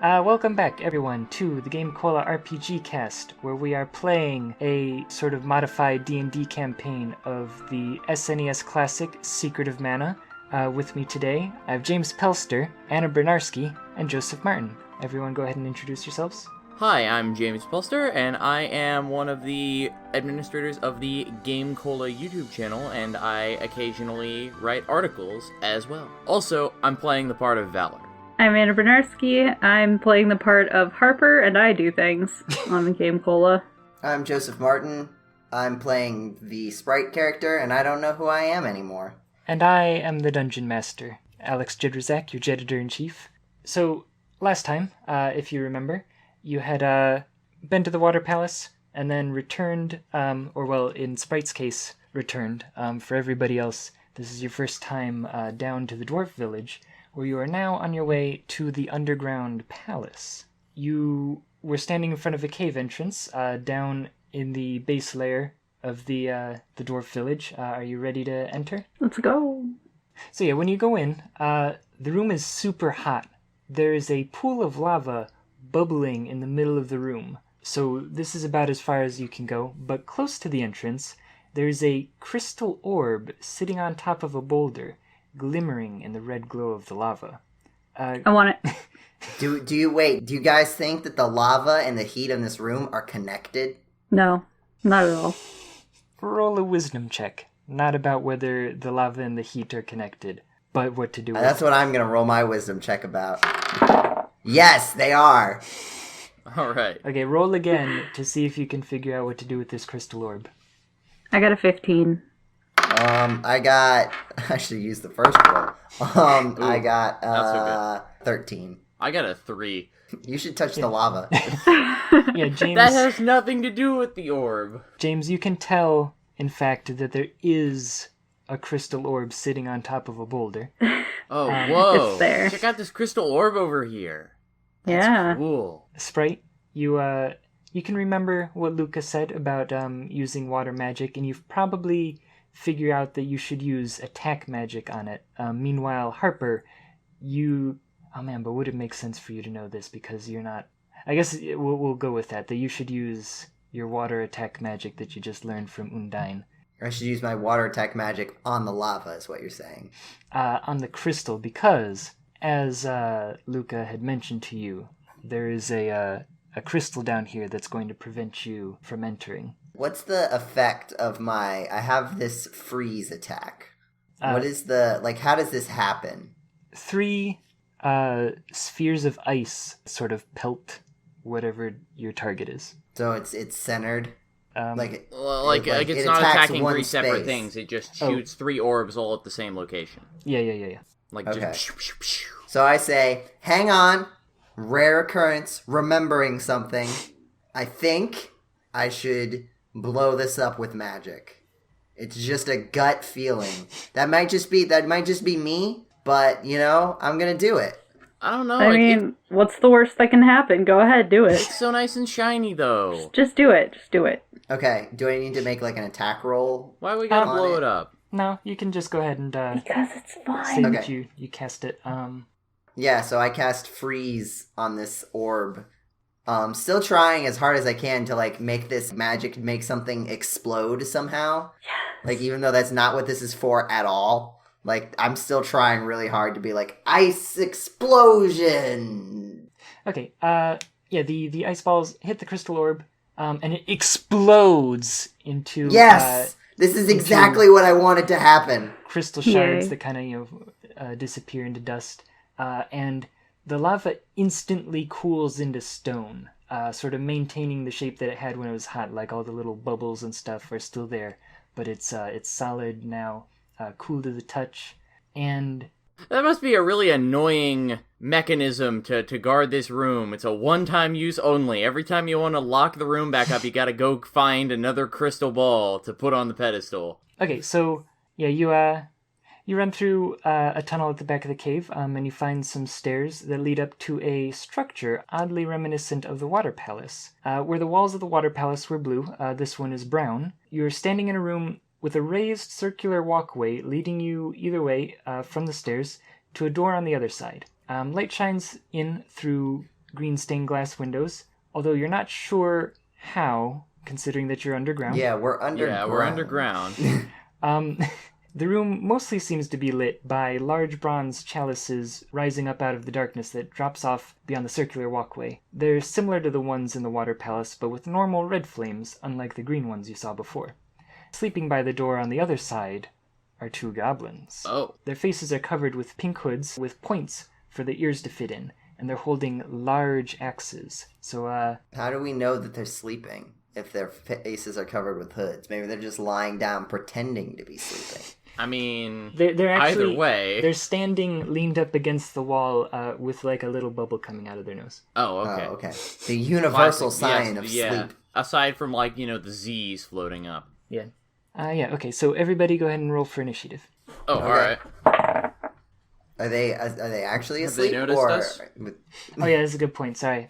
Welcome back, everyone, to the Game Cola RPGCast, where we are playing a sort of modified D&D campaign of the SNES classic Secret of Mana. With me today, I have James Pelster, Anna Bryniarski, and Joseph Martin. Everyone go ahead and introduce yourselves. Hi, I'm James Pelster, and I am one of the administrators of the Game Cola YouTube channel, and I occasionally write articles as well. Also, I'm playing the part of Valor. I'm Anna Bryniarski. I'm playing the part of Harper, and I do things on the Game Cola. I'm Joseph Martin. I'm playing the Sprite character, and I don't know who I am anymore. And I am the Dungeon Master, Alex Jedrzak, your Editor-in-Chief. So, last time, if you remember, you had been to the Water Palace, and then returned, in Sprite's case, returned. For everybody else, this is your first time down to the Dwarf Village, where you are now on your way to the underground palace. You were standing in front of a cave entrance down in the base layer of the Dwarf Village. Are you ready to enter? Let's go. So yeah, when you go in, the room is super hot. There is a pool of lava bubbling in the middle of the room. So this is about as far as you can go, but close to the entrance, there's a crystal orb sitting on top of a boulder, glimmering in the red glow of the lava. I want it. Do you guys think that the lava and the heat in this room are connected? No, not at all. Roll a wisdom check. Not about whether the lava and the heat are connected, but what to do with That's what I'm going to roll my wisdom check about. Yes, they are. Alright. Okay, roll again to see if you can figure out what to do with this crystal orb. I got a 15. I should use the first roll. I got, not so 13. I got a 3. You should touch the lava. Yeah, James. That has nothing to do with the orb. James, you can tell, in fact, that there is a crystal orb sitting on top of a boulder. Oh, whoa. It's there. Check out this crystal orb over here. That's Yeah. cool. Sprite, you can remember what Luca said about using water magic, and you've probably figured out that you should use attack magic on it. Meanwhile, Harper, but would it make sense for you to know this because you're not... I guess we'll go with that you should use your water attack magic that you just learned from Undine. I should use my water attack magic on the lava, is what you're saying. On the crystal, because, as Luca had mentioned to you, there is a crystal down here that's going to prevent you from entering. What's the effect of I have this freeze attack. What is how does this happen? 3 spheres of ice sort of pelt whatever your target is. So it's centered? It's it not attacks attacking one 3 separate space. things. It just shoots 3 orbs all at the same location. Yeah. Like, Okay. just... Pew, pew, pew. So I say, hang on, rare occurrence, remembering something. I think I should blow this up with magic. It's just a gut feeling. That might just be me, but I'm gonna do it. I don't know. I mean, what's the worst that can happen? Go ahead, do it. It's so nice and shiny, though. Just do it. Just do it. Okay, do I need to make an attack roll? Why we gotta on blow it? it up? No, you can just go ahead and Because it's say fine. that Okay. you cast it. Yeah, so I cast freeze on this orb. Still trying as hard as I can to make this magic make something explode somehow. Yes. Even though that's not what this is for at all. I'm still trying really hard to be ice explosion! Okay, the ice balls hit the crystal orb, and it explodes into... Yes! This is exactly what I wanted to happen. Crystal shards Yay. that kind of disappear into dust, and the lava instantly cools into stone, sort of maintaining the shape that it had when it was hot, all the little bubbles and stuff are still there, but it's solid now, cool to the touch, and... That must be a really annoying mechanism to guard this room. It's a one-time use only. Every time you want to lock the room back up, you gotta go find another crystal ball to put on the pedestal. Okay, so, yeah, you run through a tunnel at the back of the cave, and you find some stairs that lead up to a structure oddly reminiscent of the Water Palace. Where the walls of the Water Palace were blue, this one is brown. You're standing in a room with a raised circular walkway leading you either way from the stairs to a door on the other side. Light shines in through green stained glass windows, although you're not sure how, considering that you're underground. Yeah, we're underground. Yeah, we're underground. The room mostly seems to be lit by large bronze chalices rising up out of the darkness that drops off beyond the circular walkway. They're similar to the ones in the Water Palace, but with normal red flames, unlike the green ones you saw before. Sleeping by the door on the other side are 2 goblins. Oh. Their faces are covered with pink hoods with points for the ears to fit in, and they're holding large axes. So, How do we know that they're sleeping if their faces are covered with hoods? Maybe they're just lying down pretending to be sleeping. I mean, they're actually, either way. they're standing leaned up against the wall with like a little bubble coming out of their nose. Oh, okay. Oh, okay. The universal Classic, sign yes, of yeah. sleep. Aside from, like, the Z's floating up. Yeah. Okay, so everybody go ahead and roll for initiative. Oh, Okay. alright. Are they actually Have they asleep? noticed or... us? Oh yeah, that's a good point, sorry.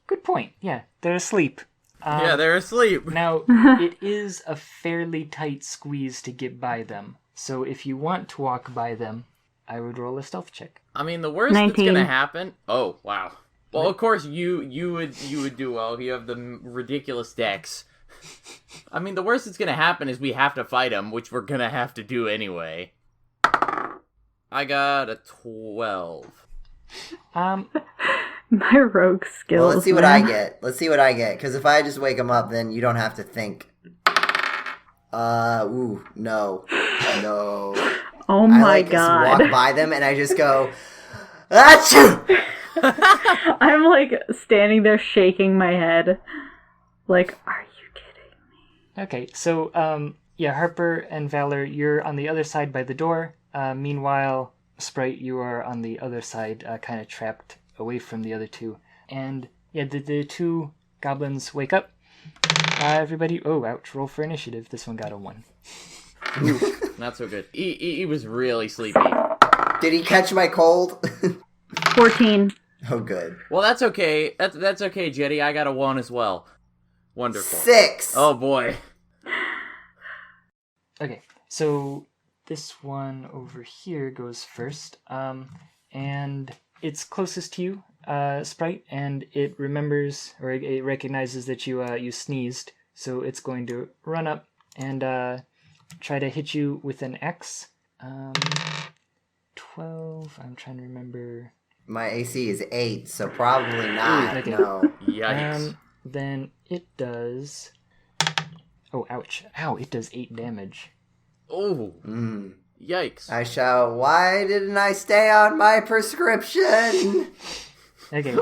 Good point, yeah. They're asleep. Yeah, they're asleep. Now, it is a fairly tight squeeze to get by them. So if you want to walk by them, I would roll a stealth check. I mean, the worst 19. that's gonna happen... Oh, wow. Well, of course, you would do well. You have the ridiculous dex. I mean, the worst that's gonna happen is we have to fight them, which we're gonna have to do anyway. I got a 12. My rogue skills. Well, let's see what man. I get. Because if I just wake them up, then you don't have to think. No. No. Oh I my just god. walk by them and I just go, achoo! I'm like standing there shaking my head. Like, are you kidding me? Okay, so, Harper and Valor, you're on the other side by the door. Meanwhile, Sprite, you are on the other side, kind of trapped away from the other 2. And, the 2 goblins wake up. Everybody, oh, ouch, roll for initiative. This one got a 1. Not so good. He was really sleepy. Did he catch my cold? 14. Oh, good. Well, that's okay. That's okay, Jetty. I got a 1 as well. Wonderful. 6! Oh, boy. Okay, so this one over here goes first. And it's closest to you, Sprite, and it remembers, or it recognizes that you sneezed, so it's going to run up and try to hit you with an axe. 12, I'm trying to remember. My AC is 8, so probably not. Okay. No. Yikes. Then it does... Oh, ouch. Ow, it does 8 damage. Oh. Mm. Yikes. I shout, why didn't I stay on my prescription? Okay,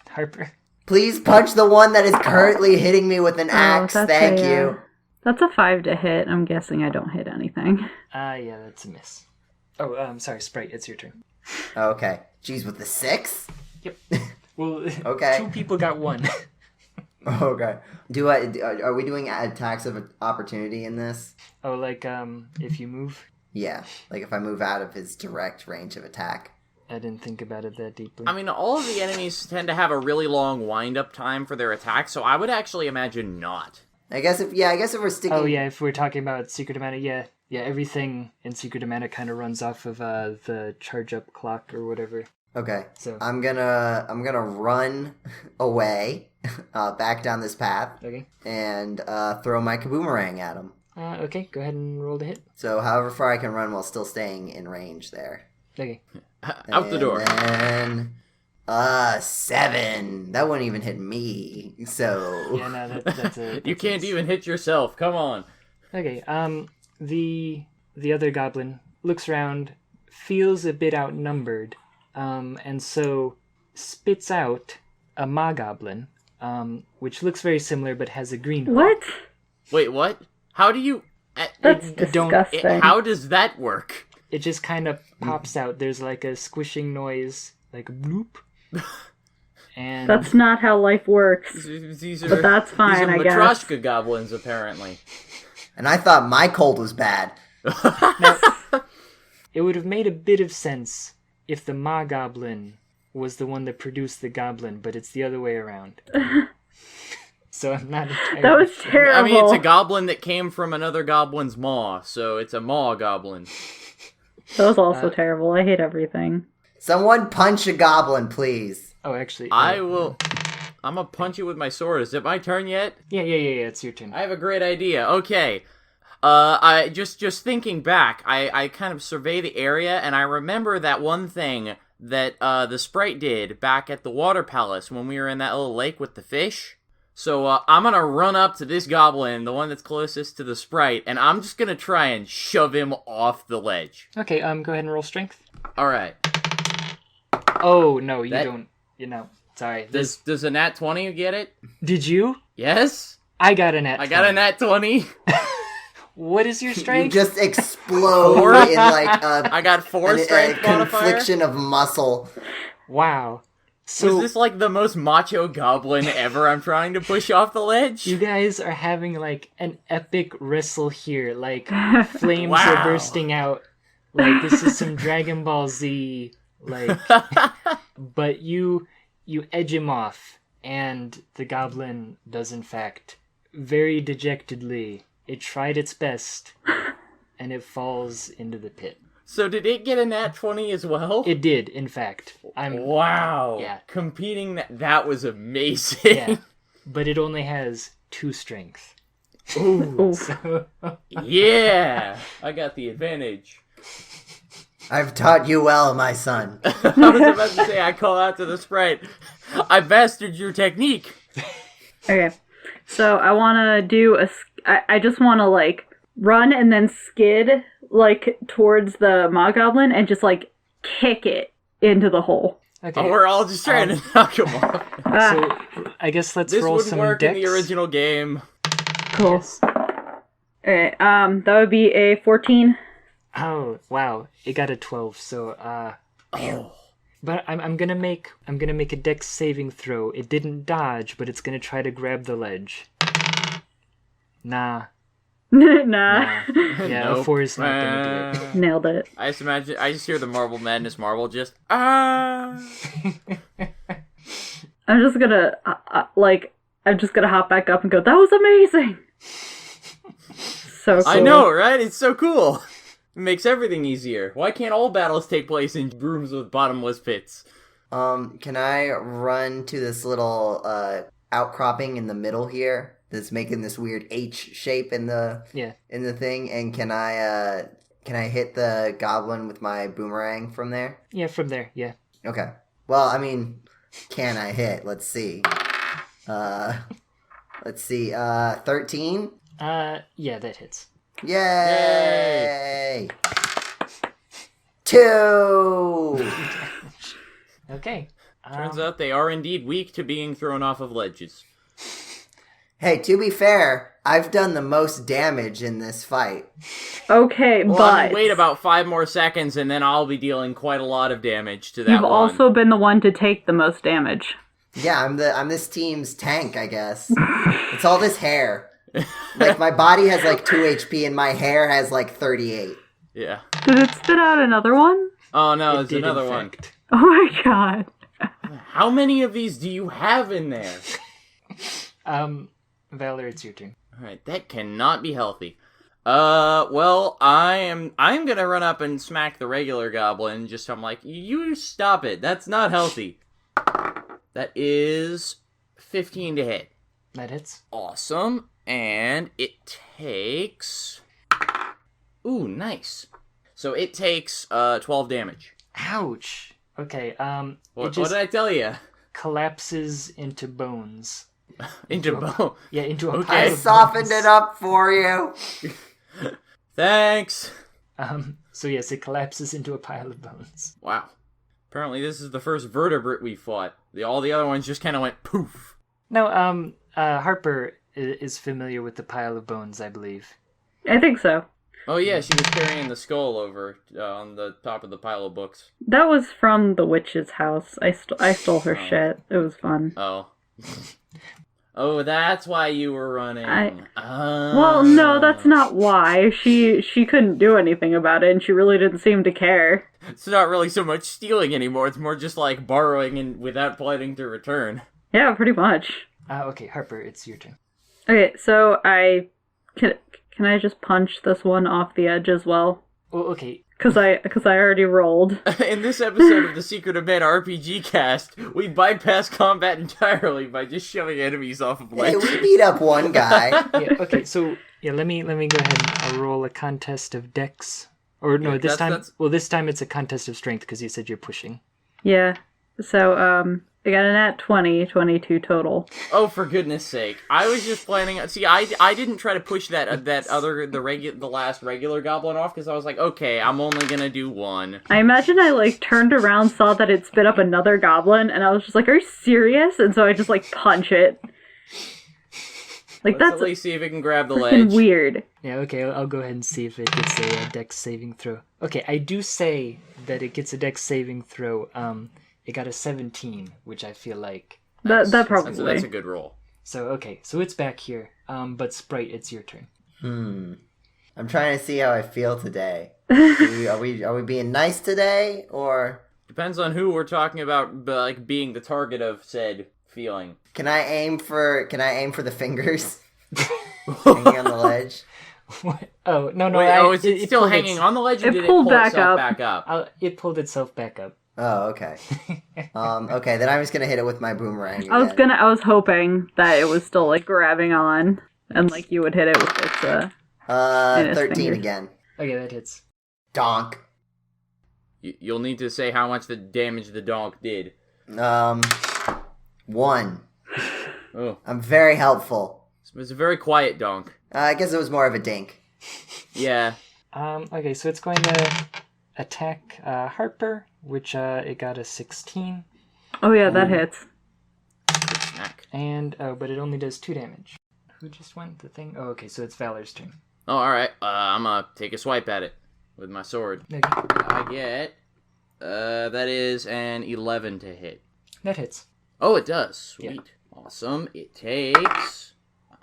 Harper. Please punch the one that is currently hitting me with an axe. Thank you. That's a 5 to hit. I'm guessing I don't hit anything. Yeah, that's a miss. Oh, sorry, Sprite, it's your turn. Okay. Jeez, with the 6? Yep. Well, Okay. 2 people got 1. Okay. Are we doing attacks of opportunity in this? Oh, like, if you move? Yeah. Like if I move out of his direct range of attack. I didn't think about it that deeply. I mean, all of the enemies tend to have a really long wind-up time for their attacks, so I would actually imagine not. I guess if we're sticking... Oh, yeah, if we're talking about Secret of Mana, yeah, everything in Secret of Mana kind of runs off of the charge-up clock or whatever. Okay. So I'm gonna run away, back down this path, okay, and throw my kaboomerang at him. okay, go ahead and roll the hit. So however far I can run while still staying in range there. Okay. Out the door. And then 7. That wouldn't even hit me. So Yeah, no, that's a... You can't even hit yourself. Come on. Okay, the other goblin looks around, feels a bit outnumbered, and so spits out a Ma Goblin, which looks very similar but has a green hood. What? Wait, what? How do you... That's don't- disgusting. how does that work? It just kind of pops out. There's like a squishing noise, like a bloop. And That's not how life works. These are, But that's fine, these are I guess. Matryoshka goblins, apparently. and I thought my cold was bad. now, it would have made a bit of sense if the Ma Goblin was the one that produced the goblin, but it's the other way around. So I'm not entirely That was sure. terrible. I mean, it's a goblin that came from another goblin's maw, so it's a maw goblin. That was also terrible. I hate everything. Someone punch a goblin, please. Oh, actually, I will... I'm gonna punch you with my sword. Is it my turn yet? Yeah. It's your turn. I have a great idea. Okay. I just thinking back, I kind of survey the area, and I remember that one thing that the Sprite did back at the Water Palace when we were in that little lake with the fish. So I'm gonna run up to this goblin, the one that's closest to the Sprite, and I'm just gonna try and shove him off the ledge. Okay. Go ahead and roll strength. All right. Oh no, you don't. Sorry. Does a nat 20 get it? Did you? Yes. I got a nat. I got a nat 20. What is your You strength? just explode in like I got 4 strength modifier. confliction of muscle. Wow. So Was this like the most macho goblin ever I'm trying to push off the ledge? you guys are having like an epic wrestle here. Like flames Wow. are bursting out. Like this is some Dragon Ball Z. Like, but you edge him off, and the goblin does in fact very dejectedly. It tried its best, and it falls into the pit. So did it get a nat 20 as well? It did, in fact. Wow. Yeah. Competing, that was amazing. Yeah, but it only has 2 strength. Ooh. So, Yeah. I got the advantage. I've taught you well, my son. I was about to say, I call out to the Sprite. I mastered your technique. Okay, so I want to do I just want to, like, run and then skid, like, towards the Ma Goblin and just, like, kick it into the hole. okay. Oh, we're all just trying to knock him off. So I guess let's This roll would some work dex. in the original game. Cool. Alright, that would be a 14. Oh wow! It got a 12. So Oh. but I'm gonna make a dex saving throw. It didn't dodge, but it's gonna try to grab the ledge. Nah. Nah. Yeah, a 4 is not gonna do it. Nailed it. I just hear the Marble Madness marble just, ah. I'm just gonna, hop back up and go, that was amazing! So cool. I know, right? It's so cool. It makes everything easier. Why can't all battles take place in rooms with bottomless pits? Can I run to this little outcropping in the middle here that's making this weird H shape in the thing? And can I hit the goblin with my boomerang from there? Yeah, from there. Yeah. Okay. Well, I mean, can I hit? Let's see. 13? Yeah, that hits. Yay! 2! Okay. Turns out they are indeed weak to being thrown off of ledges. Hey, to be fair, I've done the most damage in this fight. Okay, Well, but I mean, wait about 5 more seconds, and then I'll be dealing quite a lot of damage to that you've one. also been the one to take the most damage. Yeah, I'm this team's tank, I guess. It's all this hair. Like, my body has, 2 HP, and my hair has, 38. Yeah. Did it spit out another one? Oh no, It there's did, in another one. fact. Oh my god. How many of these do you have in there? Valor, it's your turn. Alright, that cannot be healthy. Well, I'm gonna run up and smack the regular goblin, just so I'm like, you stop it, that's not healthy. That is 15 to hit. That hits. Awesome. And it takes... Ooh, nice. So it takes 12 damage. Ouch. Okay. What did I tell you? Collapses into bones. Into bone. Yeah, into a Okay. pile I of softened bones. it up for you. Thanks. So yes, it collapses into a pile of bones. Wow. Apparently this is the first vertebrate we fought. All the other ones just kind of went poof. No, Harper is familiar with the pile of bones, I believe. I think so. Oh yeah, she was carrying the skull over on the top of the pile of books. That was from the witch's house. I stole her shit. It was fun. Oh. Oh, that's why you were running. Well, no, that's not why. She couldn't do anything about it, and she really didn't seem to care. It's not really so much stealing anymore. It's more just like borrowing and without planning to return. Yeah, pretty much. Okay, Harper, it's your turn. Okay, so can I just punch this one off the edge as well? Oh, okay. Because I already rolled. In this episode of the Secret of Mana RPGCast, we bypass combat entirely by just shoving enemies off of Hey, ledges. we beat up one guy. Yeah, okay, so let me go ahead and roll a contest of dex. Or no, Yeah, this that's- time this time it's a contest of strength because you said you're pushing. Yeah. So, I got a nat 20, 22 total. Oh, for goodness sake! I was just planning. See, I didn't try to push the last regular goblin off because I was like, okay, I'm only gonna do one. I imagine I, turned around, saw that it spit up another goblin, and I was just like, are you serious? And so I just, punch it. Let's That's at least see if it can grab the freaking ledge. weird. Yeah, okay, I'll go ahead and see if it gets a dex saving throw. Okay, I do say that it gets a dex saving throw. It got a 17, which I feel like... That probably. That's a good roll. So, okay, so it's back here. But Sprite, it's your turn. I'm trying to see how I feel today. Are we being nice today, or Depends on who we're talking about, being the target of said feeling. can I aim for the fingers hanging on the ledge? What? Oh, no, Wait, is it still pulled hanging on the ledge, or it did it pulled pull back itself up. back up? It pulled itself back up. Oh, okay. Okay, then I'm just gonna hit it with my boomerang again. I was hoping that it was still, grabbing on, and, you would hit it with its, its 13 fingers. again. Okay, that hits. Donk. You'll need to say how much the damage the donk did. 1. Oh, I'm very helpful. it's a very quiet donk. I guess it was more of a dink. Yeah. Okay, so it's going to attack Harper, which it got a 16. Oh yeah, that hits. Smack. And, but it only does 2 damage. Who just went the thing? Oh, okay, so it's Valor's turn. Oh, alright. I'm gonna take a swipe at it with my sword. Okay. I get... that is an 11 to hit. That hits. Oh, it does. Sweet. Yeah. Awesome. It takes...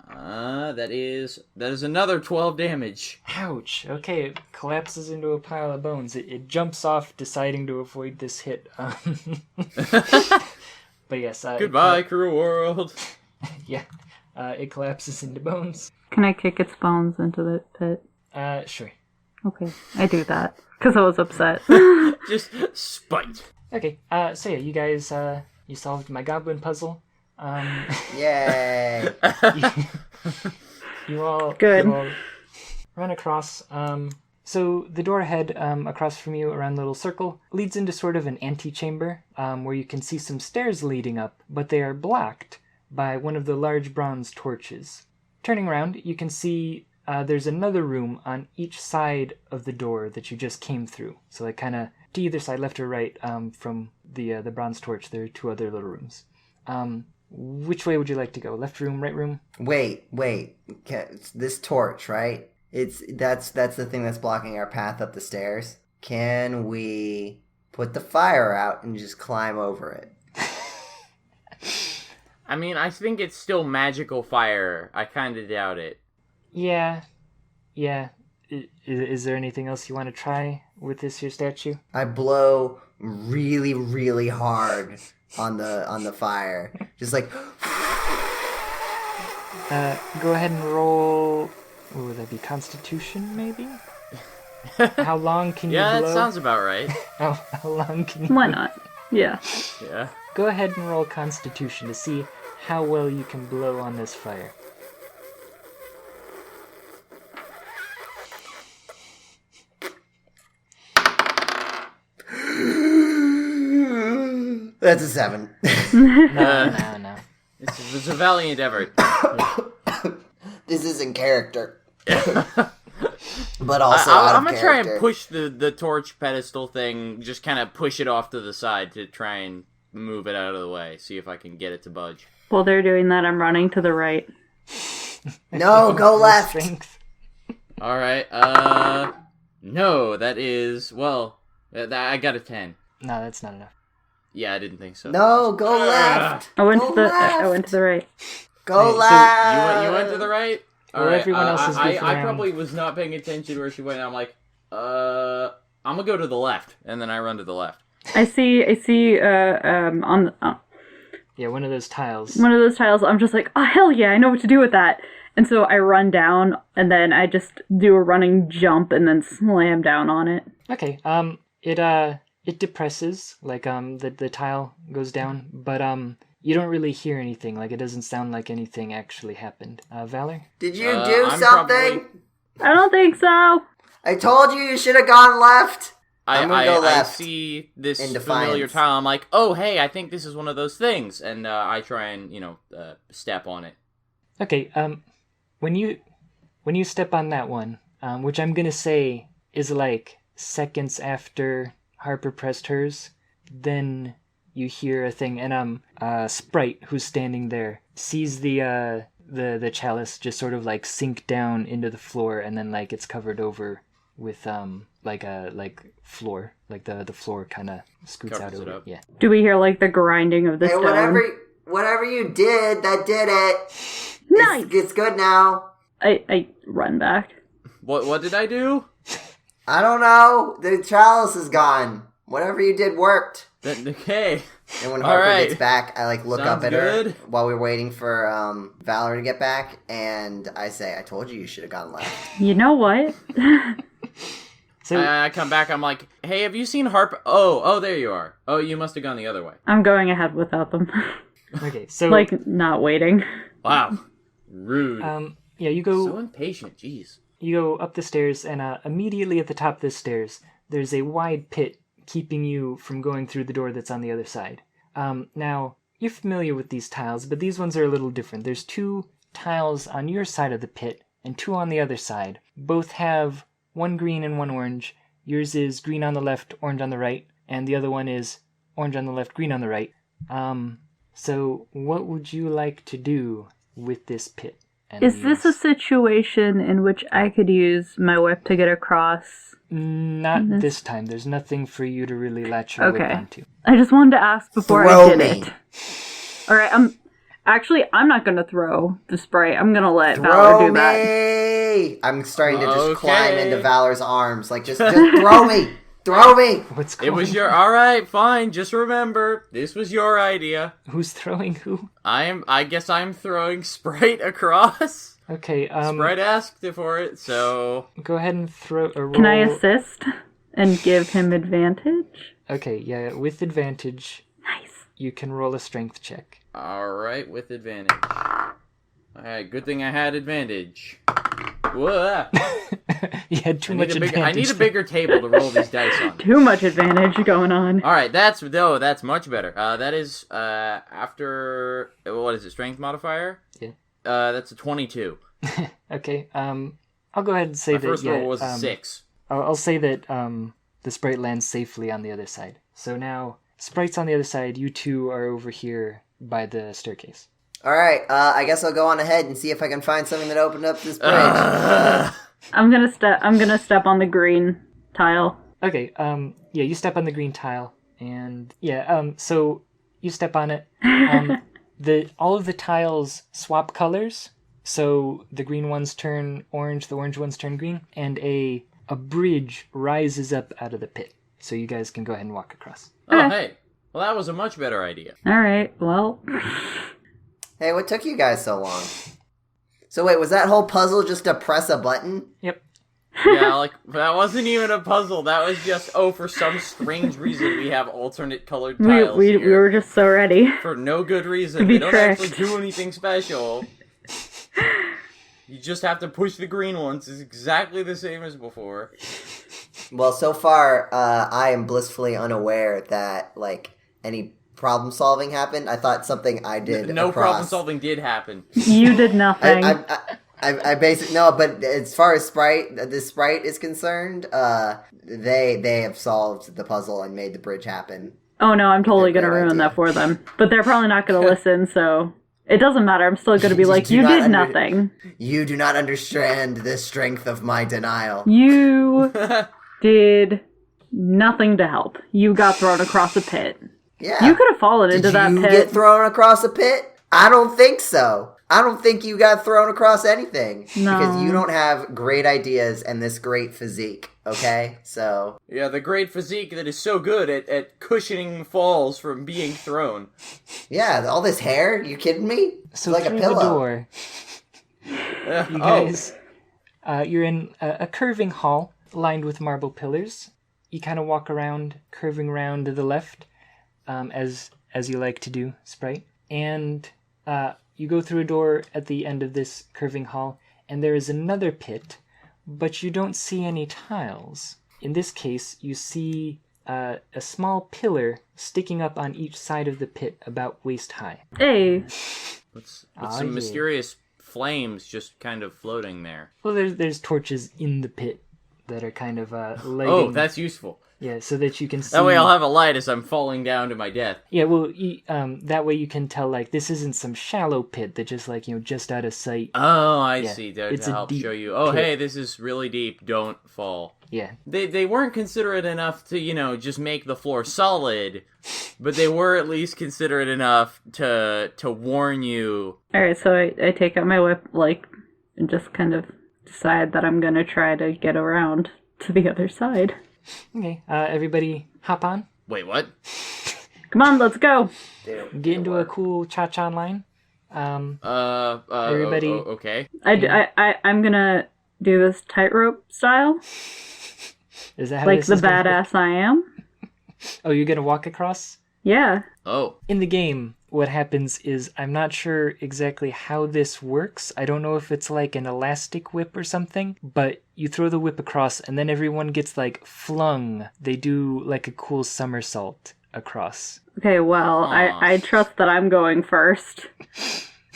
that is another 12 damage. Ouch. Okay, it collapses into a pile of bones. It jumps off, deciding to avoid this hit. But yes. Goodbye, cruel world. Yeah. It collapses into bones. Can I kick its bones into the pit? Sure. Okay, I do that. Because I was upset. Just spite. Okay, so yeah, you guys, you solved my goblin puzzle. Yay! You all, Good. you all run across. So the door ahead, across from you, around the little circle, leads into sort of an antechamber, where you can see some stairs leading up, but they are blocked by one of the large bronze torches. Turning around, you can see there's another room on each side of the door that you just came through. So kind of to either side, left or right, from the bronze torch, there are 2 other little rooms. Which way would you like to go? Left room, right room? Wait. It's this torch, right? That's the thing that's blocking our path up the stairs. Can we put the fire out and just climb over it? I mean, I think it's still magical fire. I kind of doubt it. Yeah. Is there anything else you want to try with this here statue? I blow really, really hard on the fire. Just like Go ahead and roll... What would that be? Constitution, maybe? How long can you blow? Yeah, that sounds about right. How long can you... Why not? Yeah. Yeah. Go ahead and roll Constitution to see how well you can blow on this fire. that's a 7. No. It's a valiant effort. This isn't character. But also out of I'm gonna try character. and push the torch pedestal thing, just kind of push it off to the side to try and move it out of the way, see if I can get it to budge. While they're doing that, I'm running to the right. No, go left. Strength. Alright, no, that is, well, I got a 10. No, that's not enough. Yeah, I didn't think so. No, go left. I went Go to the left. Go Hey, so left. You went to the right? Well, Alright, everyone else is goofing I around. probably was not paying attention where she went, I'm like, I'm gonna go to the left, and then I run to the left. I see, on Yeah, one of those tiles. one of those tiles, I'm just like, oh, hell yeah, I know what to do with that. And so I run down, and then I just do a running jump and then slam down on it. Okay. It depresses, like the tile goes down, but you don't really hear anything. Like it doesn't sound like anything actually happened. Valor? Did you do something? I don't think so. I told you should have gone left. I'm gonna go left. I see this familiar tile. I'm like, oh, hey, I think this is one of those things. And I try and, step on it. Okay, when you step on that one, which I'm gonna say is like seconds after Harper pressed hers, then you hear a thing, and Sprite, who's standing there, sees the chalice just sort of like sink down into the floor, and then like it's covered over with floor, like the floor kind of scoots out of it. Yeah. Do we hear like the grinding of the stone? Whatever you did, that did it. Nice. It's good now. I run back. What did I do? I don't know. The chalice is gone. Whatever you did worked. Okay. And when Harper gets back, I look Sounds up at good. her while we're waiting for Valor to get back, and I say, I told you should have gone left. You know what? So I come back, I'm like, hey, have you seen Harper? Oh, there you are. Oh, you must have gone the other way. I'm going ahead without them. okay, so not waiting. Wow. Rude. Yeah, you go. So impatient, jeez. You go up the stairs, and immediately at the top of the stairs, there's a wide pit keeping you from going through the door that's on the other side. Now, you're familiar with these tiles, but these ones are a little different. There's 2 tiles on your side of the pit, and 2 on the other side. Both have 1 green and 1 orange. Yours is green on the left, orange on the right, and the other one is orange on the left, green on the right. So what would you like to do with this pit? Is this a situation in which I could use my whip to get across? Not this time. There's nothing for you to really latch your whip onto. I just wanted to ask before I did it. Alright, I'm not gonna throw the Sprite. I'm gonna let Valor do that. I'm starting to just climb into Valor's arms. Like, just throw me! Throw me! What's going on? Alright, fine. Just remember, this was your idea. Who's throwing who? I guess I'm throwing Sprite across. Okay, Sprite asked for it, so... Go ahead and throw a roll. Can I assist and give him advantage? Okay, yeah, with advantage. Nice. You can roll a strength check. Alright, with advantage. Alright, good thing I had advantage. Whoa. You had too much advantage. I need a bigger table to roll these dice on. Too much advantage going on. Alright, that's much better. That is, after... What is it, strength modifier? Yeah. That's a 22. Okay, I'll go ahead and say My that... first roll was a 6. I'll say that the Sprite lands safely on the other side. So now, Sprite's on the other side, you 2 are over here by the staircase. Alright, I guess I'll go on ahead and see if I can find something that opened up this bridge. I'm gonna step on the green tile. Okay, yeah, you step on the green tile, and so you step on it. All of the tiles swap colors, so the green ones turn orange, the orange ones turn green, and a bridge rises up out of the pit. So you guys can go ahead and walk across. Oh, hey. Well, that was a much better idea. Alright, well... Hey, what took you guys so long? So wait, was that whole puzzle just to press a button? Yep. Yeah, that wasn't even a puzzle. That was just, for some strange reason we have alternate colored tiles we here. were just so ready. For no good reason. Be They don't tricked. actually do anything special. You just have to push the green ones. It's exactly the same as before. Well, so far, I am blissfully unaware that, any problem solving happened. I thought something I did No across. problem solving did happen. You did nothing. I basically no, but as far as this Sprite is concerned, they have solved the puzzle and made the bridge happen. Oh no, I'm totally gonna Great ruin idea. that for them. But they're probably not gonna listen, so it doesn't matter. I'm still gonna be like, you did nothing. You do not understand the strength of my denial. You did nothing to help. You got thrown across a pit. Yeah. You could have fallen into that Did you pit. get thrown across a pit? I don't think so. I don't think you got thrown across anything. No. Because you don't have great ideas and this great physique, okay? So... Yeah, the great physique that is so good at cushioning falls from being thrown. Yeah, all this hair? You kidding me? It's So like a through pillow. the door, You guys, you're in a curving hall lined with marble pillars. You kind of walk around, curving around to the left, as you like to do, Sprite. And you go through a door at the end of this curving hall, and there is another pit, but you don't see any tiles. In this case, you see a small pillar sticking up on each side of the pit about waist high. Hey. With some mysterious flames just kind of floating there. Well, there's torches in the pit that are kind of lighting. Oh, that's useful. Yeah, so that you can see. That way I'll have a light as I'm falling down to my death. Yeah, well, that way you can tell, like, this isn't some shallow pit that just, like, just out of sight. Oh, I Yeah, see. To it's a help deep show you. Oh, pit. hey, this is really deep. Don't fall. Yeah. They weren't considerate enough to, just make the floor solid, but they were at least considerate enough to warn you. Alright, so I take out my whip, and just kind of decide that I'm gonna try to get around to the other side. Okay, everybody hop on. Wait, what? Come on, let's go! Get into a cool cha-cha line. Everybody. Okay. I'm gonna do this tightrope style, Is that how like this the is gonna badass I am. Oh, you're gonna walk across? Yeah. Oh. In the game, what happens is, I'm not sure exactly how this works. I don't know if it's like an elastic whip or something, but you throw the whip across and then everyone gets like flung. They do like a cool somersault across. Okay, well, I trust that I'm going first,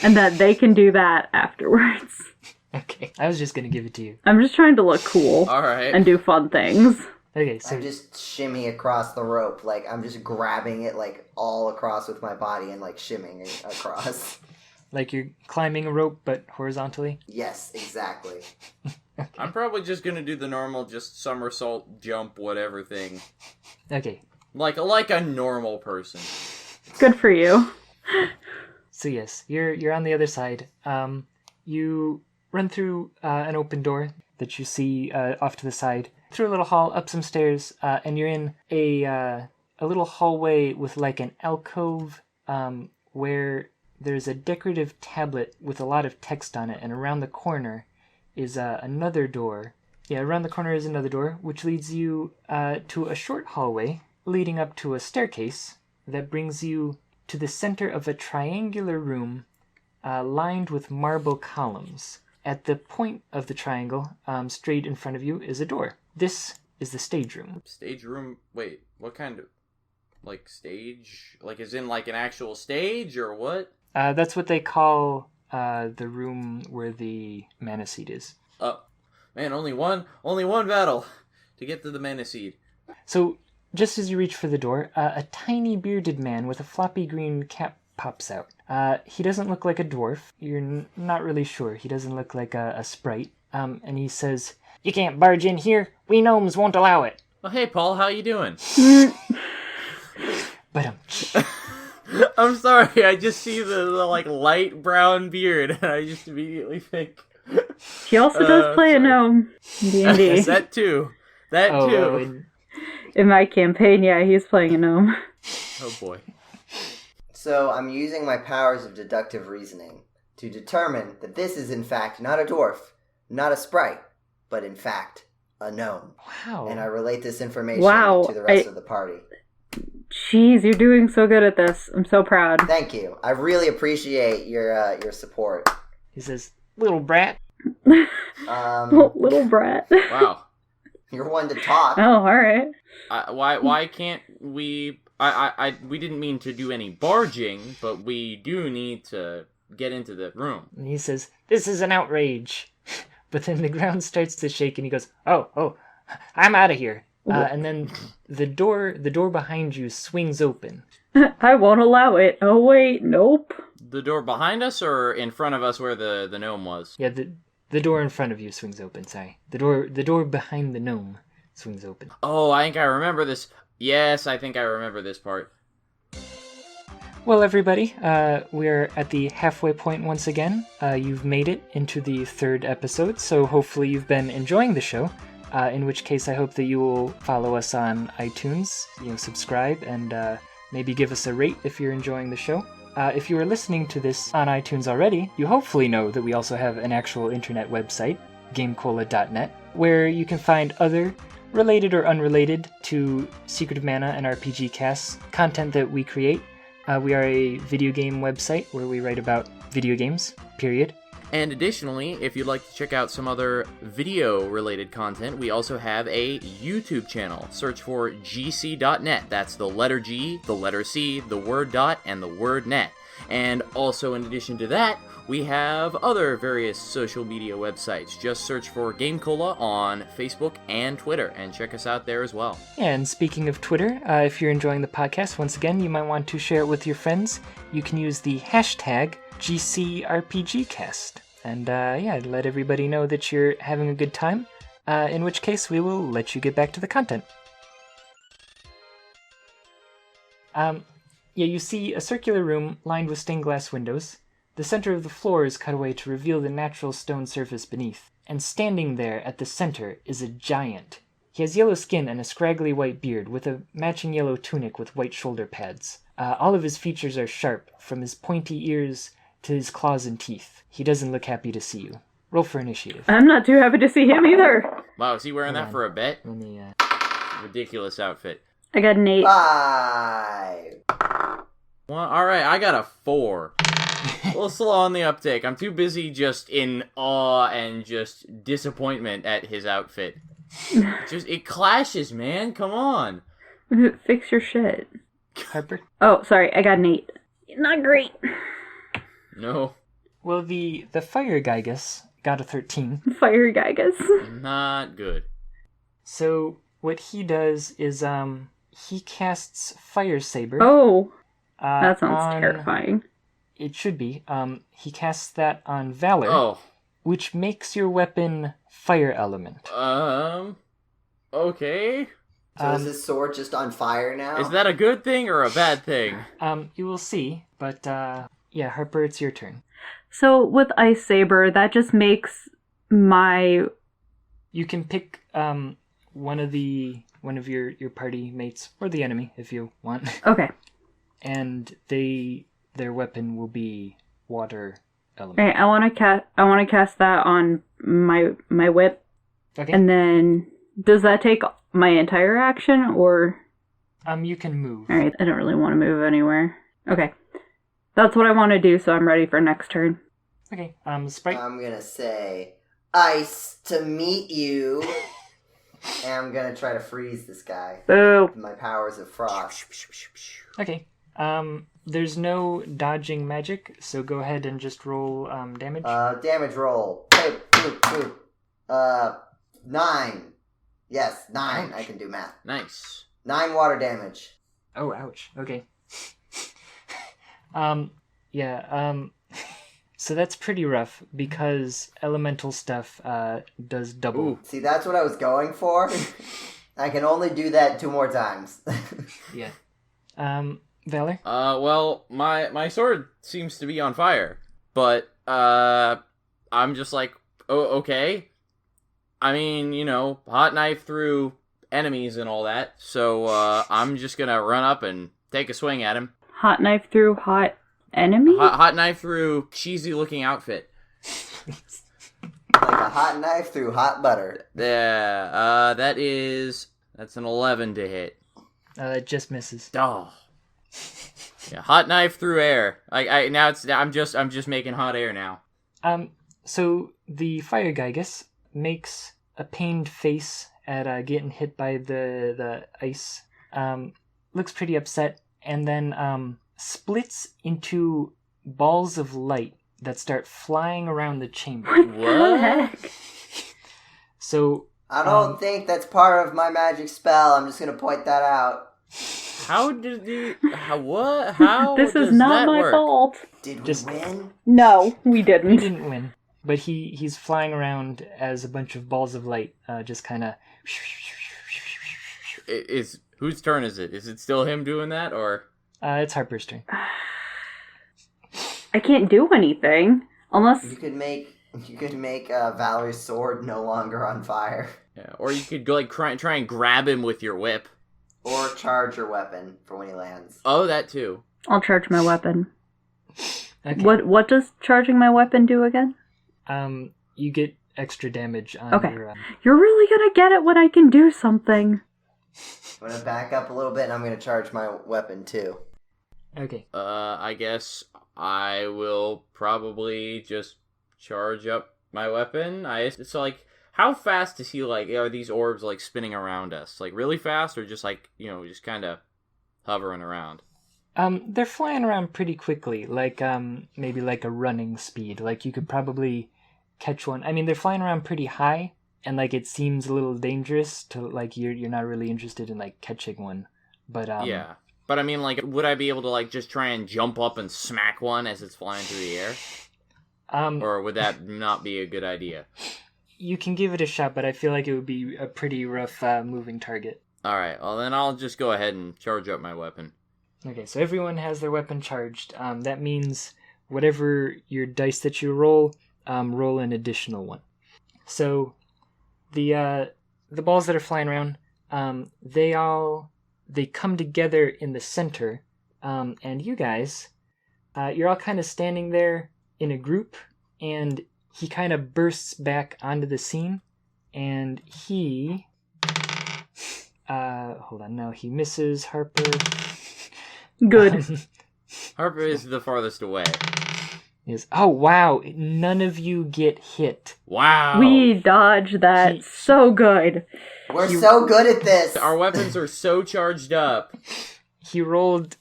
and that they can do that afterwards. Okay, I was just gonna give it to you. I'm just trying to look cool All right. and do fun things. Okay, so I just shimmy across the rope, like I'm just grabbing it like all across with my body and like shimming it across. like you're climbing a rope but horizontally? Yes, exactly. I'm probably just gonna do the normal, just somersault, jump, whatever thing. Okay, Like a normal person. Good for you. so yes, you're on the other side. You run through an open door that you see off to the side, through a little hall, up some stairs, and you're in a little hallway with like an alcove where there's a decorative tablet with a lot of text on it, and around the corner is another door. Yeah, around the corner is another door, which leads you to a short hallway leading up to a staircase that brings you to the center of a triangular room lined with marble columns. At the point of the triangle, straight in front of you, is a door. This is the stage room. Stage room? Wait, what kind of... Like, stage? Like, as in, like, an actual stage, or what? That's what they call the room where the mana seed is. Man, only one battle to get to the mana seed. So, just as you reach for the door, a tiny bearded man with a floppy green cap pops out. He doesn't look like a dwarf. You're not really sure. He doesn't look like a sprite. And he says, "You can't barge in here. We gnomes won't allow it." Well, hey, Paul, how you doing? But I'm sorry, I just see the like, light brown beard, and I just immediately think... He also does play sorry. a gnome in D&D. That too. In my campaign, yeah, he's playing a gnome. Oh, boy. So I'm using my powers of deductive reasoning to determine that this is in fact not a dwarf, not a sprite, but in fact a gnome. Wow. And I relate this information Wow, to the rest of the party. Jeez, you're doing so good at this. I'm so proud. Thank you. I really appreciate your support. He says, "Little brat." Little brat. Wow. You're one to talk. Oh, alright. Why can't we... we didn't mean to do any barging, but we do need to get into the room. And he says, "This is an outrage." But then the ground starts to shake and he goes, Oh, I'm out of here. And then the door behind you swings open. I won't allow it. Oh, wait, nope. The door behind us or in front of us where the gnome was? Yeah, the door in front of you swings open, sorry. The door behind the gnome swings open. Oh, I think I remember this. Yes, I think I remember this part. Well, everybody, we're at the halfway point once again. You've made it into the third episode, so hopefully you've been enjoying the show. In which case, I hope that you will follow us on iTunes, subscribe, and maybe give us a rate if you're enjoying the show. if you are listening to this on iTunes already, you hopefully know that we also have an actual internet website, GameCola.net, where you can find other related or unrelated to Secret of Mana and RPGCast content that we create. We are a video game website where we write about video games, period. And additionally, if you'd like to check out some other video-related content, we also have a YouTube channel. Search for GC.net. That's the letter G, the letter C, the word dot, and the word net. And also, in addition to that, we have other various social media websites. Just search for Game Cola on Facebook and Twitter, and check us out there as well. And speaking of Twitter, if you're enjoying the podcast, once again, you might want to share it with your friends. You can use the hashtag GCRPGcast. And let everybody know that you're having a good time, in which case we will let you get back to the content. You see a circular room lined with stained glass windows. The center of the floor is cut away to reveal the natural stone surface beneath. And standing there at the center is a giant. He has yellow skin and a scraggly white beard, with a matching yellow tunic with white shoulder pads. All of his features are sharp, from his pointy ears to his claws and teeth. He doesn't look happy to see you. Roll for initiative. I'm not too happy to see him either. Wow, is he wearing that for a bet? Let me, Ridiculous outfit. I got an 8. 5. Well, alright, I got a 4. A little slow on the uptake. I'm too busy just in awe and just disappointment at his outfit. It clashes, man. Come on. Fix your shit. Harper? Oh, sorry, I got an 8. Not great. No. Well, the Fire Gygus got a 13. Fire Gygus. Not good. So, what he does is, he casts Fire Saber. Oh, that sounds terrifying. It should be. He casts that on Valor. Oh. Which makes your weapon fire element. Okay. So is this sword just on fire now? Is that a good thing or a bad thing? You will see, but, Harper, it's your turn. So, with Ice Saber, that just makes my... You can pick, one of your party mates, or the enemy, if you want. Okay. And their weapon will be water element. Alright, I want to cast that on my whip. Okay. And then, does that take my entire action, or... You can move. Alright, I don't really want to move anywhere. Okay. That's what I want to do, so I'm ready for next turn. Okay, Sprite. I'm gonna say, ice to meet you. And I'm gonna try to freeze this guy. Boo. With my powers of frost. Okay. There's no dodging magic, so go ahead and just roll, damage. Damage roll. Boop. 9. Yes, 9. Ouch. I can do math. Nice. 9 water damage. Oh, ouch. Okay. So that's pretty rough, because elemental stuff, does double. Ooh. See, that's what I was going for. I can only do that 2 more times. Yeah. Valor? Well, my sword seems to be on fire, but, I'm just like, oh, okay. I mean, hot knife through enemies and all that, so, I'm just gonna run up and take a swing at him. Hot knife through hot enemy? Hot knife through cheesy looking outfit. Like a hot knife through hot butter. Yeah, that's an 11 to hit. It just misses. Oh. Yeah, hot knife through air. I'm just making hot air now. So the Fire Gygus makes a pained face at getting hit by the ice. Looks pretty upset, and then splits into balls of light that start flying around the chamber. What? So I don't think that's part of my magic spell. I'm just gonna point that out. How did he... What? How This does is not that my work? fault. Did we Just- win? No, we he didn't. didn't win, but he's flying around as a bunch of balls of light, just kind of. Whose turn is it? Is it still him doing that, or... It's Harper's turn. I can't do anything unless You could make Valerie's sword no longer on fire. Yeah, or you could go try and grab him with your whip. Or charge your weapon for when he lands. Oh, that too. I'll charge my weapon. Okay. What does charging my weapon do again? You get extra damage on Okay. your... You're really gonna get it when I can do something. I'm gonna back up a little bit and I'm gonna charge my weapon too. Okay. I guess I will probably just charge up my weapon. It's like, how fast is he, like, are these orbs, like, spinning around us? Like, really fast, or just, like, just kind of hovering around? They're flying around pretty quickly, like, maybe like a running speed. Like, you could probably catch one. I mean, they're flying around pretty high, and, like, it seems a little dangerous to, like, you're not really interested in, like, catching one. But, Yeah. But, I mean, like, would I be able to, like, just try and jump up and smack one as it's flying through the air? Or would that not be a good idea? You can give it a shot, but I feel like it would be a pretty rough moving target. Alright, well then I'll just go ahead and charge up my weapon. Okay, so everyone has their weapon charged. That means whatever your dice that you roll, roll an additional one. So the balls that are flying around, they come together in the center, and you guys, you're all kind of standing there in a group, and he kind of bursts back onto the scene, and he... hold on, no, he misses Harper. Good. Harper is the farthest away. Is oh wow, none of you get hit. Wow! We dodged that so good. We're so good at this! Our weapons are so charged up. He rolled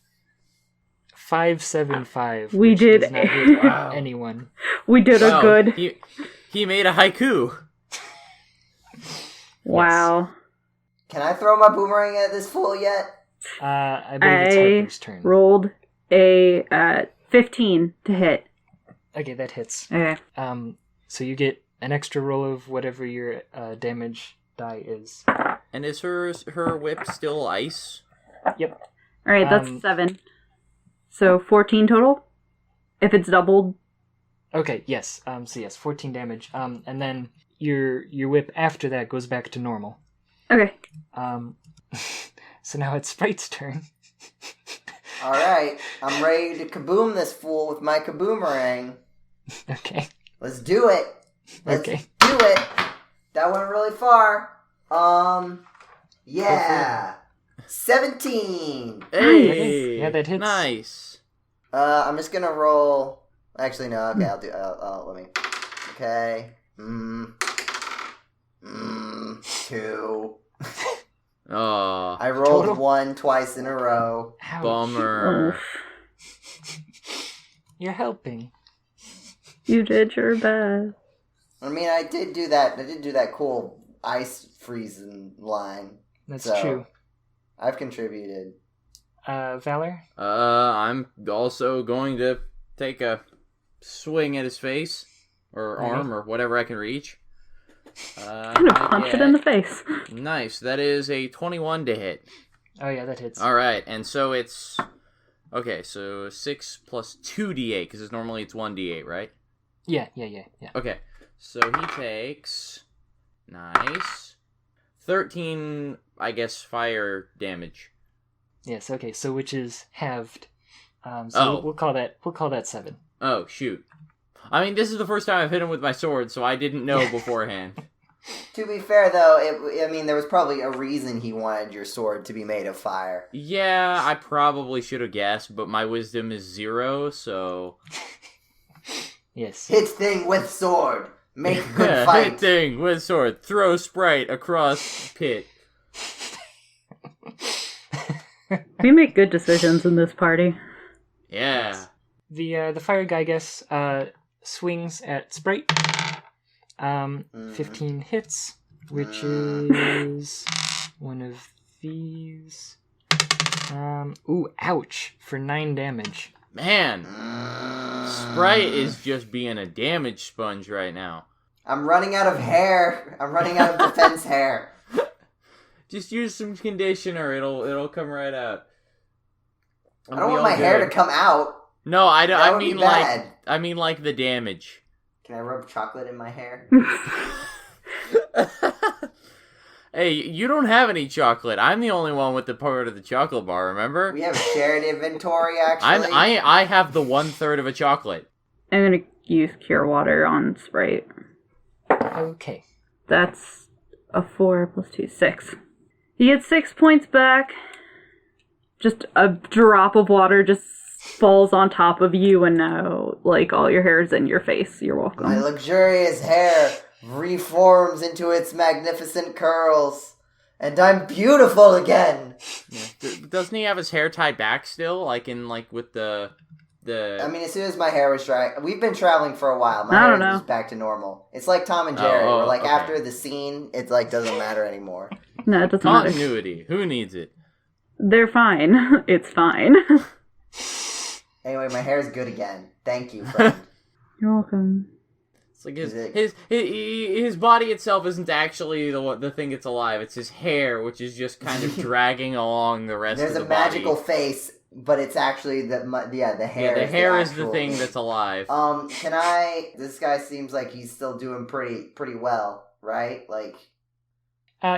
575. We which did. does not hit Wow. anyone. We did Wow, a good. He made a haiku. Wow. Can I throw my boomerang at this fool yet? I believe it's Harper's turn. Rolled a 15 to hit. Okay, that hits. Okay. So you get an extra roll of whatever your damage die is. And is her whip still ice? Yep. All right, that's 7. So 14 total. If it's doubled. Okay. Yes. So yes, 14 damage. And then your whip after that goes back to normal. Okay. So now it's Sprite's turn. Alright, I'm ready to kaboom this fool with my kaboomerang. Okay. Let's do it. Let's Okay. do it. That went really far. Yeah. 17. Hey! Yeah, that hits. Nice. I'm just gonna roll. Actually, no. Okay, let me. Okay. 2. Oh, I rolled Total? 1 twice in a row. Ouch. bummer. You're helping. You did your best. I mean, I did do that cool ice freezing line. That's So, true. I've contributed. Valor? I'm also going to take a swing at his face, or arm, or whatever I can reach. I'm gonna punch it in the face. Nice. That is a 21 to hit. Oh yeah, that hits. Alright, and so it's... Okay, so 6 plus 2d8, because normally it's 1d8, right? Yeah. Okay, so he takes... Nice. 13, I guess, fire damage. Yes, okay, so which is halved. So we'll call that 7. Oh, shoot. I mean, this is the first time I've hit him with my sword, so I didn't know beforehand. To be fair, though, there was probably a reason he wanted your sword to be made of fire. Yeah, I probably should have guessed, but my wisdom is 0, so... Yes. Hit thing with sword. Make a good fight. Hit thing with sword. Throw Sprite across pit. We make good decisions in this party. Yeah. The fire guy, I guess, swings at Sprite. 15 hits, which is one of these. Ooh, ouch, for 9 damage. Man, Sprite is just being a damage sponge right now. I'm running out of hair. I'm running out of defense hair. Just use some conditioner; it'll come right out. I don't want my hair to come out. No, I don't. That would be bad. I mean like the damage. Can I rub chocolate in my hair? Hey, you don't have any chocolate. I'm the only one with the part of the chocolate bar, remember? We have shared inventory, actually. I have the 1/3 of a chocolate. I'm gonna use Cure Water on Sprite. Okay. That's a 4 plus 2, 6. You get 6 points back. Just a drop of water just falls on top of you, and now, like, all your hair is in your face. You're welcome. My luxurious hair reforms into its magnificent curls, and I'm beautiful again. Yeah. Doesn't he have his hair tied back still? With the... I mean, as soon as my hair was dry, we've been traveling for a while. My I hair don't know. is back to normal. It's like Tom and Jerry, where okay. after the scene, it doesn't matter anymore. No, it doesn't matter. Continuity. Who needs it? They're fine. It's fine. Anyway, my hair is good again. Thank you, friend. You're welcome. It's like his body itself isn't actually the thing that's alive. It's his hair, which is just kind of dragging along the rest There's of the a magical body. face, but it's actually the hair. Yeah, the hair is the thing that's alive. This guy seems like he's still doing pretty well, right?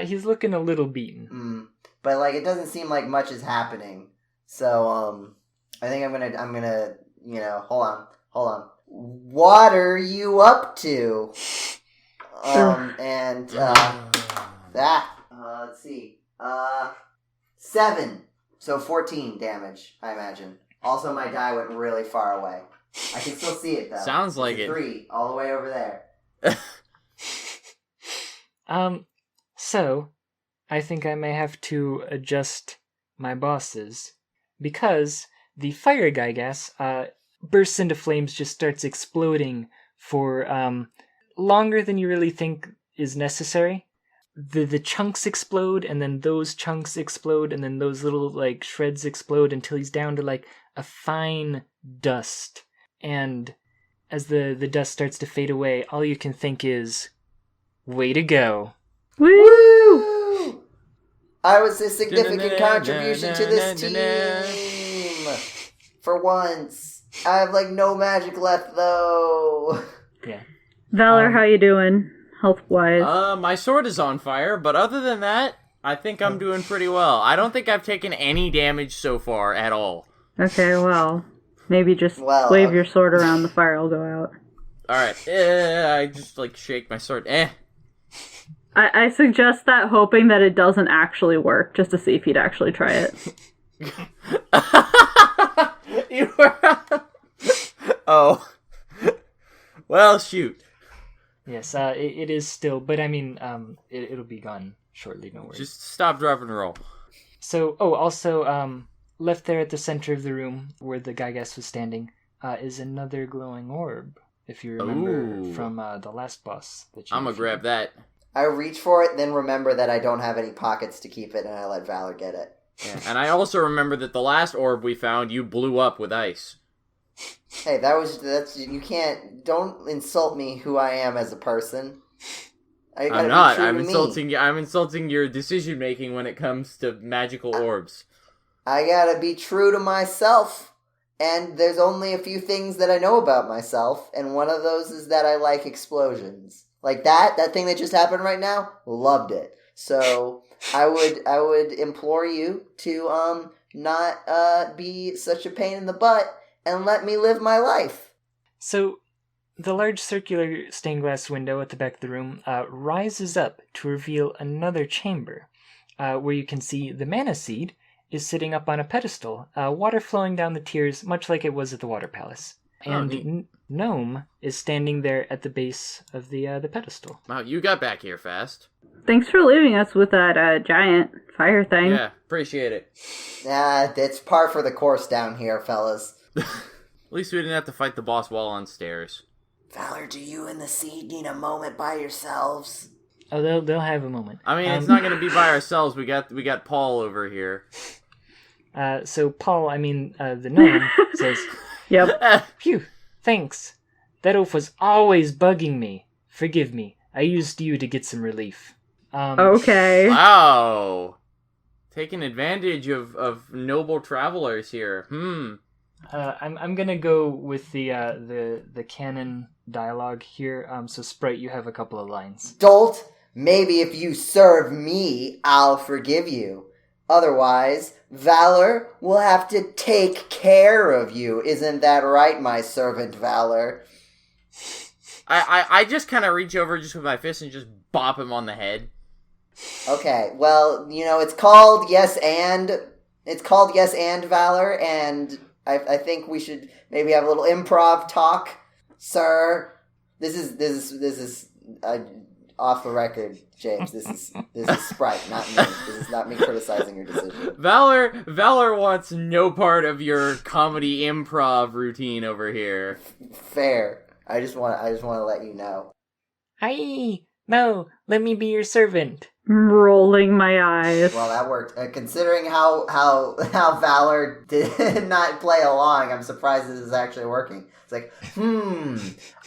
He's looking a little beaten. But it doesn't seem like much is happening. So I think I'm gonna hold on. What are you up to? Let's see. 7. So 14 damage, I imagine. Also, my die went really far away. I can still see it, though. Sounds like it. 3, all the way over there. So, I think I may have to adjust my bosses, because the fire Gygas bursts into flames, just starts exploding for longer than you really think is necessary. The chunks explode, and then those chunks explode, and then those little shreds explode until he's down to a fine dust. And as the dust starts to fade away, all you can think is, way to go. Woo! I was a significant contribution to this team. For once. I have no magic left, though. Yeah. Valor, how you doing? Health-wise? My sword is on fire, but other than that, I think I'm doing pretty well. I don't think I've taken any damage so far at all. Okay, well, maybe just wave your sword around, the fire will go out. Alright, I just, shake my sword. I suggest that, hoping that it doesn't actually work, just to see if he'd actually try it. You were... Oh. Well, shoot. Yes, it is still, but I mean, it'll be gone shortly, no worries. Just stop, drop, and roll. So, also, left there at the center of the room, where the Gygas was standing, is another glowing orb, if you remember from the last boss. I'm gonna grab that. I reach for it, then remember that I don't have any pockets to keep it, and I let Valor get it. Yeah. And I also remember that the last orb we found, you blew up with ice. Hey, you can't, don't insult me who I am as a person. I'm not, I'm insulting your decision making when it comes to magical orbs. I gotta be true to myself, and there's only a few things that I know about myself, and one of those is that I like explosions. Like that thing that just happened right now, loved it. So, I would implore you to, not, be such a pain in the butt, and let me live my life. So, the large circular stained glass window at the back of the room rises up to reveal another chamber, where you can see the mana seed is sitting up on a pedestal, water flowing down the tiers, much like it was at the Water Palace. And Gnome is standing there at the base of the pedestal. Wow, you got back here fast. Thanks for leaving us with that giant fire thing. Yeah, appreciate it. It's par for the course down here, fellas. At least we didn't have to fight the boss while on stairs. Valor, do you and the seed need a moment by yourselves? Oh, they'll have a moment. I mean, it's not going to be by ourselves. We got Paul over here. So Paul, the gnome, says, Yep. Phew, thanks. That oaf was always bugging me. Forgive me. I used you to get some relief. Okay. Wow. Taking advantage of noble travelers here. I'm gonna go with the canon dialogue here. So Sprite, you have a couple of lines. Dolt, Maybe if you serve me, I'll forgive you. Otherwise, Valor will have to take care of you. Isn't that right, my servant Valor? I just kind of reach over just with my fist and just bop him on the head. Okay, well, it's called Yes And. It's called Yes And Valor, and I think we should maybe have a little improv talk, sir. This is off the record, James. This is Sprite, not me. This is not me criticizing your decision. Valor wants no part of your comedy improv routine over here. Fair. I just want to let you know. Hi! No, let me be your servant. I'm rolling my eyes. Well, that worked. Considering how Valor did not play along, I'm surprised this is actually working. It's like,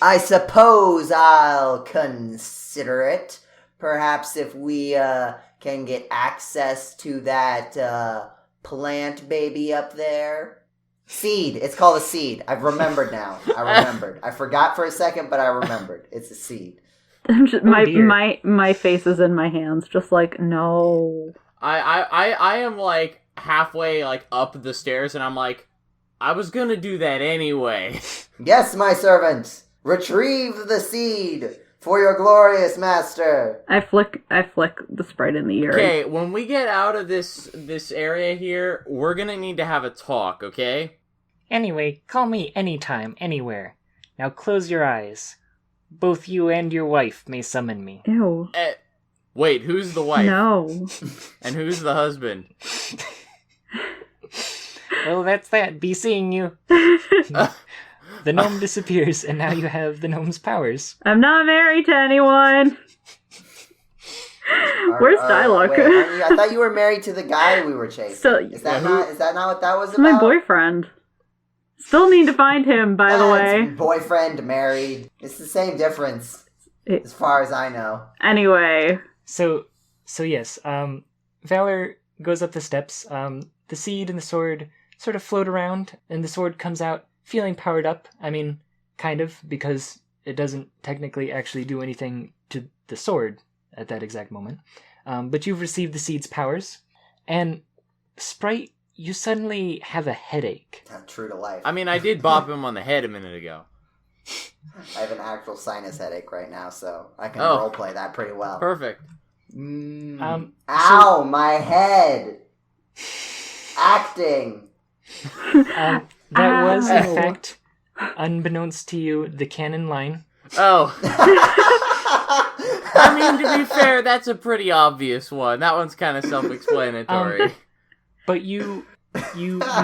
I suppose I'll consider it. Perhaps if we can get access to that plant baby up there. Seed. It's called a seed. I've remembered now. I remembered. I forgot for a second, but I remembered. It's a seed. I'm just, my face is in my hands, just like, no. I am like halfway like up the stairs, and I'm like, I was gonna do that anyway. Yes, my servant. Retrieve the seed for your glorious master. I flick the Sprite in the ear. Okay, when we get out of this area here, we're gonna need to have a talk, okay? Anyway, call me anytime, anywhere. Now close your eyes. Both you and your wife may summon me. Ew. Wait, who's the wife? No. And who's the husband? Well, that's that. Be seeing you. The gnome disappears, and now you have the gnome's powers. I'm not married to anyone. Where's Dialogue? Wait, I thought you were married to the guy we were chasing. So, is that not what that was it's about? my boyfriend. Still need to find him, by the way. Boyfriend, married. It's the same difference, as far as I know. Anyway. So yes, Valor goes up the steps. The seed and the sword sort of float around, and the sword comes out feeling powered up. I mean, kind of, because it doesn't technically actually do anything to the sword at that exact moment. But you've received the seed's powers, and Sprite, you suddenly have a headache. True to life. I mean, I did bop him on the head a minute ago. I have an actual sinus headache right now, so I can roleplay that pretty well. Perfect. Ow, my head! Acting! That was, in fact, unbeknownst to you, the canon line. Oh. I mean, to be fair, that's a pretty obvious one. That one's kind of self-explanatory. But you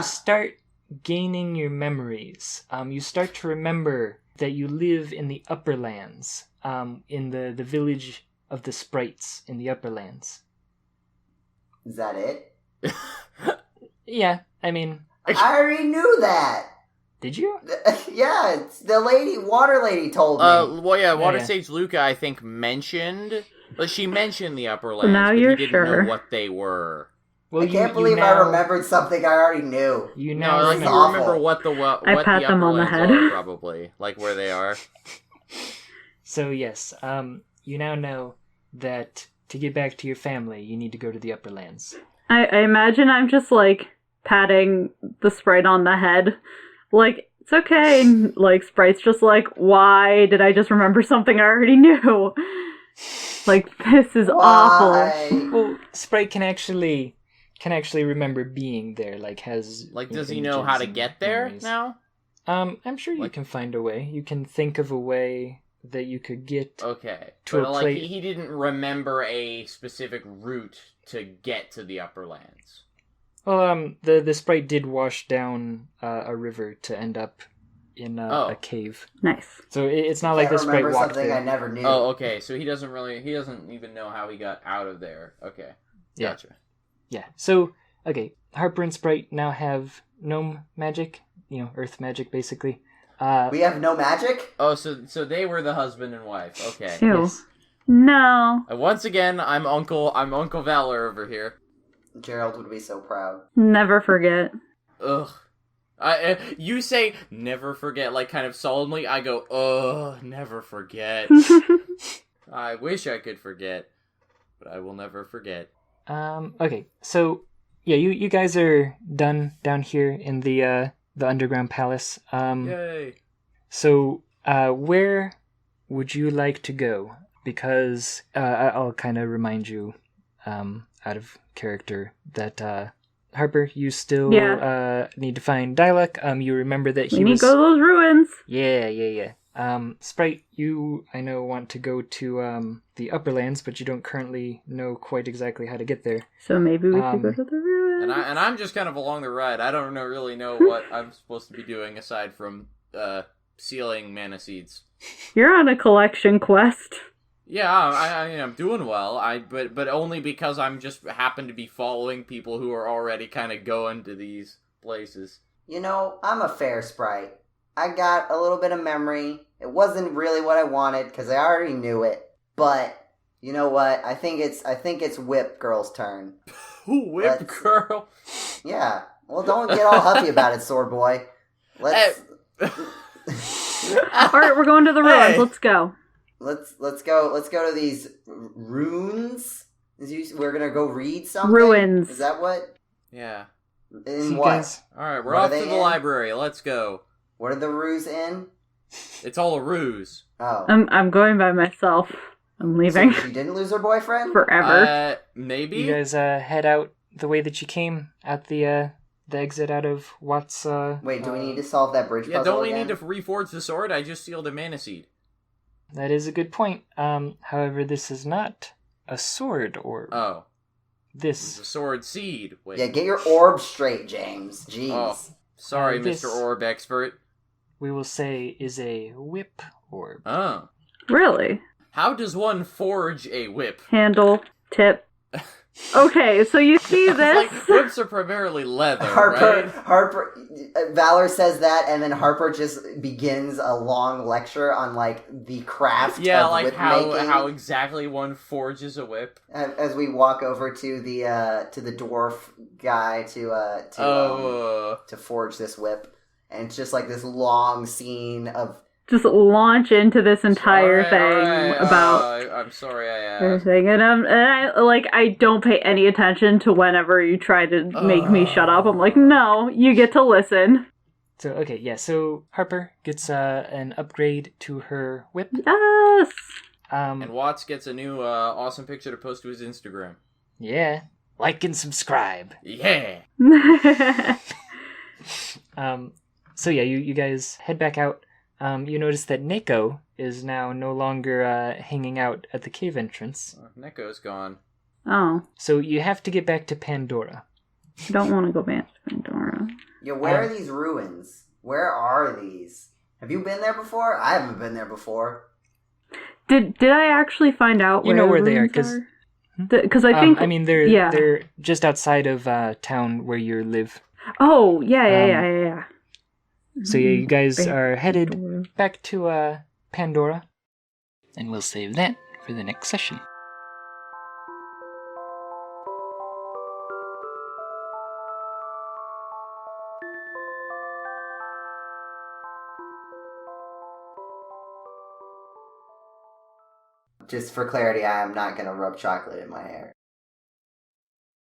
start gaining your memories. You start to remember that you live in the upper lands, in the village of the sprites in the upper lands. Is that it? Yeah, I mean... I already knew that! Did you? Yeah, it's the water lady told me. Well, yeah, Water Sage Luca, I think, mentioned... she mentioned the upper lands, now but you're he didn't sure. know what they were. Well, I can't believe I remembered something I already knew. You No, now like you awful. remember what the pat them upper on the lands head. are, probably. Like, where they are. So, yes, you now know that to get back to your family, you need to go to the upper lands. I imagine I'm just, like, patting the Sprite on the head. Like, it's okay. And, like, Sprite's just like, why did I just remember something I already knew? Like, this is awful. Well, Sprite can actually remember being there, has... Does he know how to get there memories. now? I'm sure you can find a way. You can think of a way that you could get Okay. to But, a place... he didn't remember a specific route to get to the upper lands. Well, the Sprite did wash down a river to end up in a cave. Nice. So it's not like the Sprite remember walked something there. I never knew. Oh, okay. So he doesn't even know how he got out of there. Okay. Yeah. Gotcha. Yeah. So, okay, Harper and Sprite now have gnome magic, earth magic, basically. We have no magic? Oh, so they were the husband and wife. Okay. Ew. Yes. No. And once again, I'm Uncle Valor over here. Gerald would be so proud. Never forget. Ugh. You say never forget, like kind of solemnly. I go, ugh, never forget. I wish I could forget, but I will never forget. Okay, so yeah, you guys are done down here in the underground palace. Yay! So where would you like to go? Because I'll kind of remind you, out of character, that Harper, you still need to find Dialek. You remember that We need to go to those ruins. Yeah. Sprite, you, I know, want to go to the Upperlands, but you don't currently know quite exactly how to get there. So maybe we should go to the ruins. And I'm just kind of along the ride. I don't really know what I'm supposed to be doing aside from sealing mana seeds. You're on a collection quest. Yeah, I'm doing well. But only because I'm just happen to be following people who are already kind of going to these places. You know, I'm a fair sprite. I got a little bit of memory. It wasn't really what I wanted because I already knew it. But you know what? I think it's Whip Girl's turn. Whip Girl. Yeah. Well, don't get all huffy about it, Sword Boy. Let's. All right, we're going to the ruins. Hey. Let's go. Let's go to these runes. We're gonna go read something. Ruins. Is that what? Yeah. In See, what? guys? All right, we're What are off to they the in? library. Let's go. What are the runes in? It's all a ruse. Oh. I'm going by myself. I'm leaving So she didn't lose her boyfriend? forever. Maybe. You guys head out the way that you came at the exit out of Watt's. Wait, do we need to solve that bridge Yeah, puzzle don't we again? need to reforge the sword? I just sealed a mana seed. That is a good point. However, this is not a sword orb. Oh. This. It's a sword seed. Wait. Yeah, get your orb straight, James. Jeez. Oh, sorry, this- Mr. Orb Expert. We will say is a whip orb. Oh. Really? How does one forge a whip? Handle, tip. Okay, so you see this? Like, whips are primarily leather, right? Harper, Valor says that, and then Harper just begins a long lecture on, like, the craft Yeah, of like whip how making. exactly one forges a whip. As we walk over to the dwarf guy to forge this whip, and it's just like this long scene of Just launch into this entire thing about I'm sorry I asked. everything, and I don't pay any attention to whenever you try to make me shut up. I'm like, no, you get to listen. So okay, yeah. So Harper gets an upgrade to her whip. Yes. And Watts gets a new awesome picture to post to his Instagram. Yeah. Like and subscribe. Yeah. So yeah, you guys head back out. You notice that Neko is now no longer hanging out at the cave entrance. Neko's gone. Oh, So you have to get back to Pandora. I don't want to go back to Pandora. yeah. Where are these ruins? Where are these? Have you been there before? I haven't been there before. Did I actually find out? You know where they are, because I think I mean, they're just outside of town where you live. Oh yeah. So yeah, you guys Back are headed Pandora. back to Pandora, and we'll save that for the next session. Just for clarity, I am not gonna rub chocolate in my hair.